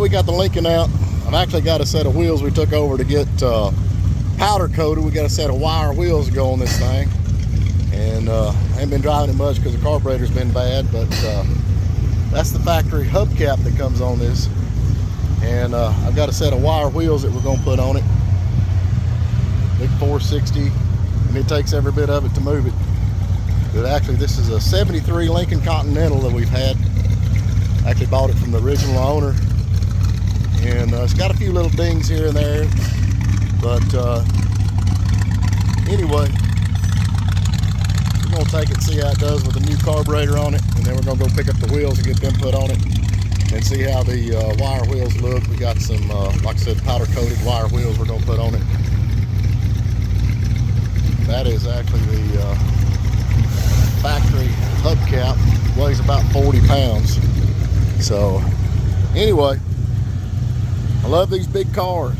we got the Lincoln out. I've actually got a set of wheels we took over to get powder coated. We got a set of wire wheels to go on this thing. And I haven't been driving it much because the carburetor's been bad, but that's the factory hubcap that comes on this. And I've got a set of wire wheels that we're going to put on it. Big 460, and it takes every bit of it to move it. But actually, this is a 73 Lincoln Continental that we've had. Actually bought it from the original owner. And it's got a few little dings here and there. But anyway, we're going to take it and see how it does with a new carburetor on it. And then we're going to go pick up the wheels and get them put on it. And see how the wire wheels look. We got some, like I said, powder coated wire wheels we're going to put on it. That is actually the factory hubcap. Weighs about 40 pounds. So anyway, I love these big cars.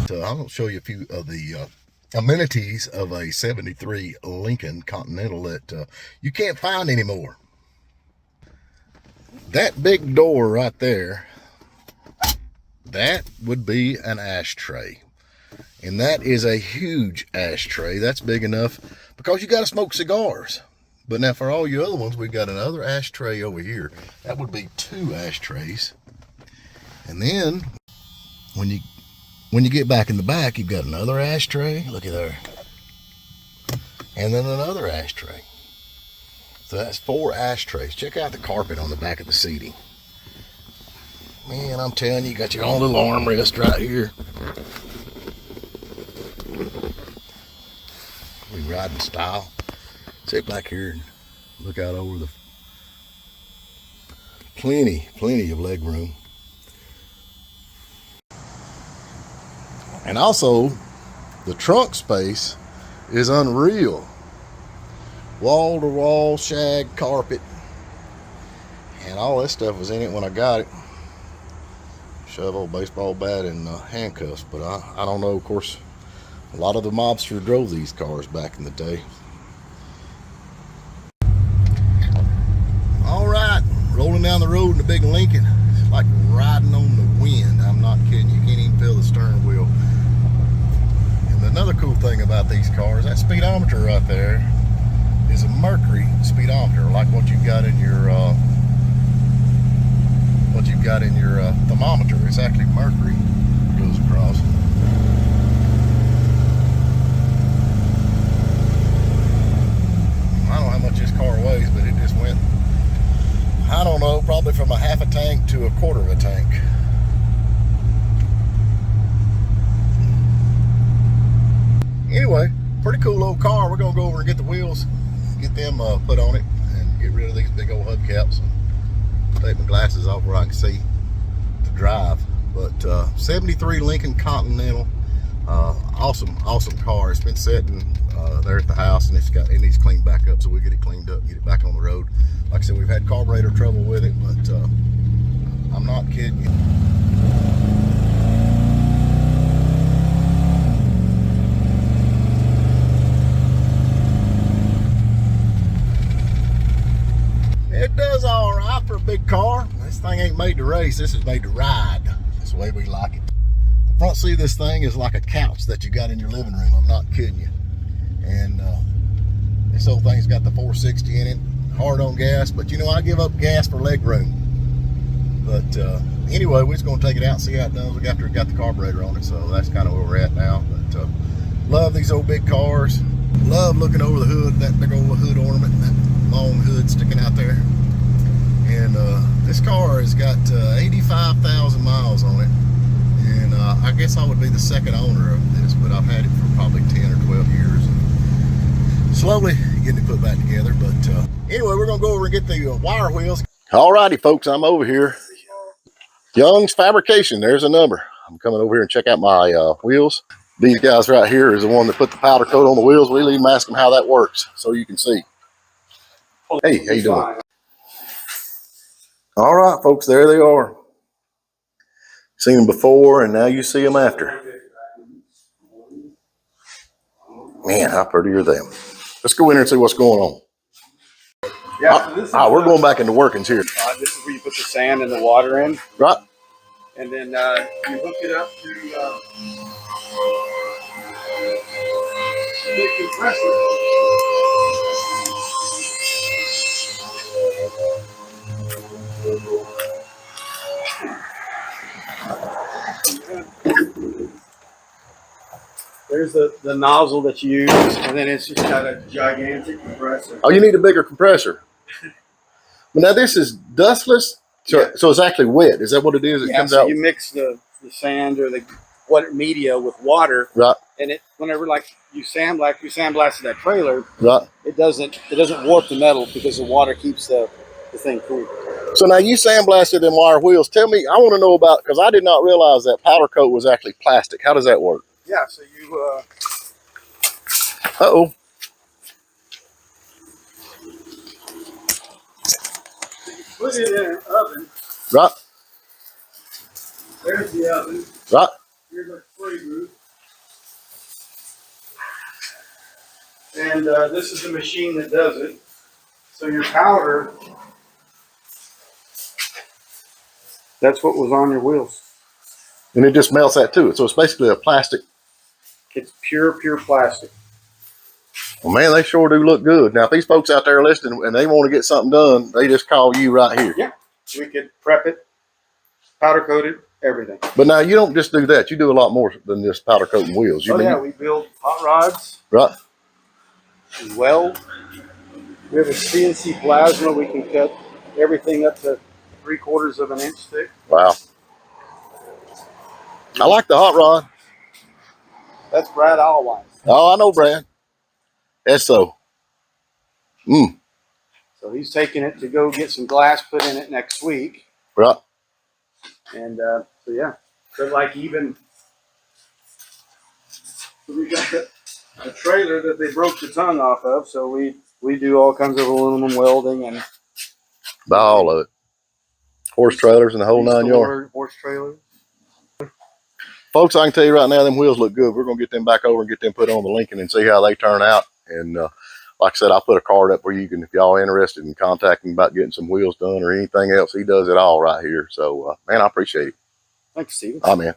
So I'm going to show you a few of the amenities of a 73 Lincoln Continental that you can't find anymore. That big door right there, that would be an ashtray. And that is a huge ashtray. That's big enough because you got to smoke cigars. But now for all you other ones, we've got another ashtray over here. That would be 2 ashtrays. And then when you get back in the back, you've got another ashtray. Look at there. And then another ashtray. So that's 4 ashtrays. Check out the carpet on the back of the seating. Man, I'm telling you, you got your own little armrest right here. We ride in style. Sit back here and look out over the plenty of leg room. And also, the trunk space is unreal. Wall to wall shag carpet. And all this stuff was in it when I got it. Shovel, baseball bat, and handcuffs. But I don't know, of course. A lot of the mobsters drove these cars back in the day. All right, rolling down the road in the big Lincoln. It's like riding on the wind. I'm not kidding. You can't even feel the steering wheel. And another cool thing about these cars, that speedometer right there is a mercury speedometer, like what you've got in your thermometer. It's actually mercury that goes across. I don't know how much this car weighs, but it just went, I don't know, probably from a half a tank to a quarter of a tank. Anyway, pretty cool little car. We're gonna go over and get the wheels, get them put on it, and get rid of these big old hubcaps, and take my glasses off where I can see to drive. But 73 Lincoln Continental, awesome car. It's been sitting there at the house, and it needs cleaned back up, so we'll get it cleaned up, get it back on the road. Like I said, we've had carburetor trouble with it, but I'm not kidding you. It does all right for a big car. This thing ain't made to race. This is made to ride. That's the way we like it. The front seat of this thing is like a couch that you got in your living room. I'm not kidding you. And this whole thing's got the 460 in it. Hard on gas, but you know, I give up gas for leg room. But anyway, we're just going to take it out and see how it does. We got the carburetor on it, so that's kind of where we're at now. But love these old big cars. Love looking over the hood, that big old hood ornament, that long hood sticking out there. And this car has got 85,000 miles on it. And I guess I would be the second owner of this, but I've had it for probably 10 or 12 years. And slowly getting it put back together. But anyway, we're going to go over and get the wire wheels. Alrighty, folks, I'm over here. Young's Fabrication, there's a number. I'm coming over here and check out my wheels. These guys right here is the one that put the powder coat on the wheels. We'll even ask them how that works so you can see. Hey, how you doing? All right, folks, there they are. Seen them before, and now you see them after. Man, how pretty are them? Let's go in here and see what's going on. Yeah, so this is we're going back into workings here. This is where you put the sand and the water in. Right. and then you hook it up to the compressor. There's the nozzle that you use, and then it's just got a gigantic compressor. Oh, you need a bigger compressor. But now this is dustless, so it's actually wet. Is that what it is? It comes out. You mix the sand or the media with water, right? And it whenever like you sandblasted that trailer, right? It doesn't warp the metal because the water keeps the thing cool. So now you sandblasted them wire wheels. Tell me, I want to know about, because I did not realize that powder coat was actually plastic. How does that work? Yeah, so you uh-oh. put it in an oven. Right. There's the oven. Right. Here's our spray booth. And this is the machine that does it. So your powder, that's what was on your wheels. And it just melts that too. So it's basically a plastic. It's pure plastic. Well, man, they sure do look good. Now, if these folks out there listening and they want to get something done, they just call you right here. Yeah, we could prep it, powder coat it, everything. But now you don't just do that. You do a lot more than just powder coating wheels. Yeah, we build hot rods. Right. As well. We have a CNC plasma. We can cut everything up to 3/4 of an inch thick. Wow. I like the hot rod. That's Brad Allwise. Oh, I know Brad. So. So he's taking it to go get some glass put in it next week. Right. And so yeah, but like even so we got a trailer that they broke the tongue off of. So we do all kinds of aluminum welding and Buy all of it. Horse trailers and the whole 9 yards. Horse trailers. Folks, I can tell you right now, them wheels look good. We're going to get them back over and get them put on the Lincoln and see how they turn out. And like I said, I'll put a card up where you can, if y'all interested in contacting about getting some wheels done or anything else, he does it all right here. So, man, I appreciate it. Thanks, Steve. Oh, man.